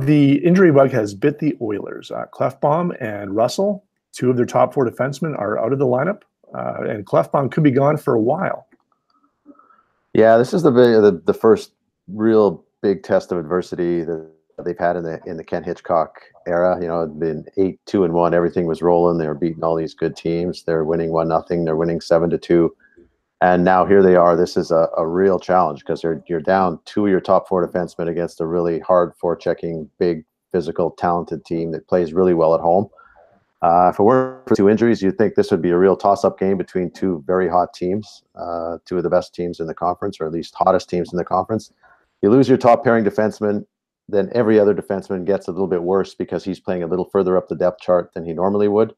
The injury bug has bit the Oilers. Clefbaum and Russell, two of their top four defensemen, are out of the lineup, and Clefbaum could be gone for a while. Yeah, this is the first real big test of adversity that they've had in the Ken Hitchcock era. You know, it'd been 8-2-1. Everything was rolling. They were beating all these good teams. They're winning 1-0. They're winning 7-2. And now here they are. This is a real challenge because you're down two of your top four defensemen against a really hard forechecking, big, physical, talented team that plays really well at home. If it weren't for two injuries, you'd think this would be a real toss-up game between two very hot teams, two of the best teams in the conference, or at least hottest teams in the conference. You lose your top pairing defenseman, then every other defenseman gets a little bit worse because he's playing a little further up the depth chart than he normally would.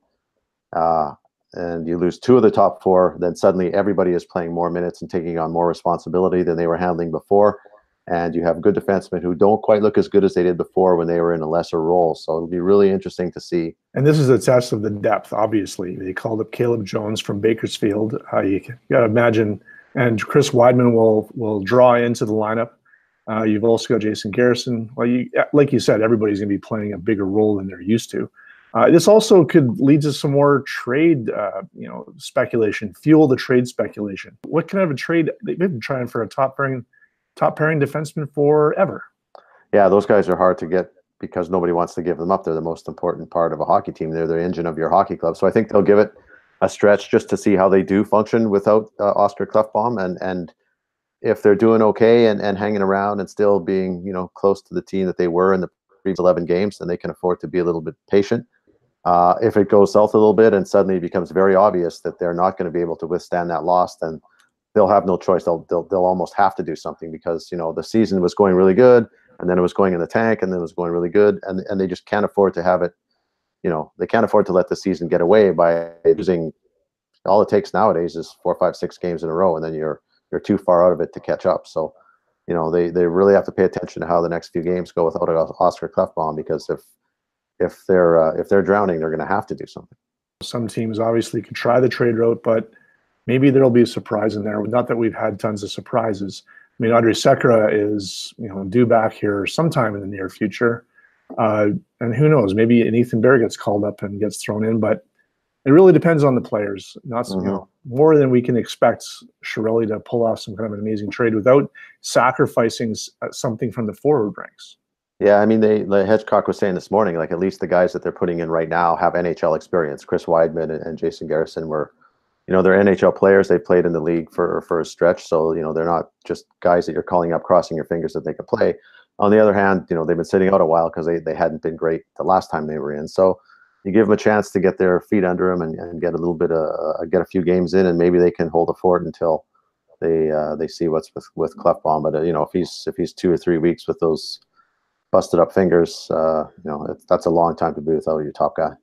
And you lose two of the top four, then suddenly everybody is playing more minutes and taking on more responsibility than they were handling before. And you have good defensemen who don't quite look as good as they did before when they were in a lesser role. So it'll be really interesting to see. And this is a test of the depth, obviously. They called up Caleb Jones from Bakersfield. You got to imagine, and Chris Weidman will draw into the lineup. You've also got Jason Garrison. Well, like you said, everybody's going to be playing a bigger role than they're used to. This also could lead to some more trade, speculation, fuel the trade speculation. What kind of a trade? They've been trying for a top pairing defenseman forever. Yeah, those guys are hard to get because nobody wants to give them up. They're the most important part of a hockey team. They're the engine of your hockey club. So I think they'll give it a stretch just to see how they do function without Oscar Klefbom. And if they're doing okay and hanging around and still being, close to the team that they were in the previous 11 games, then they can afford to be a little bit patient. If it goes south a little bit and suddenly it becomes very obvious that they're not going to be able to withstand that loss, then they'll have no choice. They'll almost have to do something because, the season was going really good and then it was going in the tank and then it was going really good. And they just can't afford to have it, they can't afford to let the season get away by losing. All it takes nowadays is 4, 5, 6 games in a row and then you're too far out of it to catch up. So, they really have to pay attention to how the next few games go without Oscar Klefbom, because if they're drowning, they're going to have to do something. Some teams obviously could try the trade route, but maybe there'll be a surprise in there. Not that we've had tons of surprises. I mean, Andre Sekera is due back here sometime in the near future, and who knows? Maybe an Ethan Bear gets called up and gets thrown in, but it really depends on the players. Not more than we can expect Chiarelli to pull off some kind of an amazing trade without sacrificing something from the forward ranks. Yeah, I mean, Hitchcock was saying this morning, like at least the guys that they're putting in right now have NHL experience. Chris Weidman and Jason Garrison were, they're NHL players. They played in the league for a stretch, so they're not just guys that you're calling up, crossing your fingers that they could play. On the other hand, they've been sitting out a while because they hadn't been great the last time they were in. So you give them a chance to get their feet under them and get a little bit get a few games in, and maybe they can hold a fort until they see what's with Klefbom. But if he's 2 or 3 weeks with those busted up fingers, that's a long time to be without your top guy.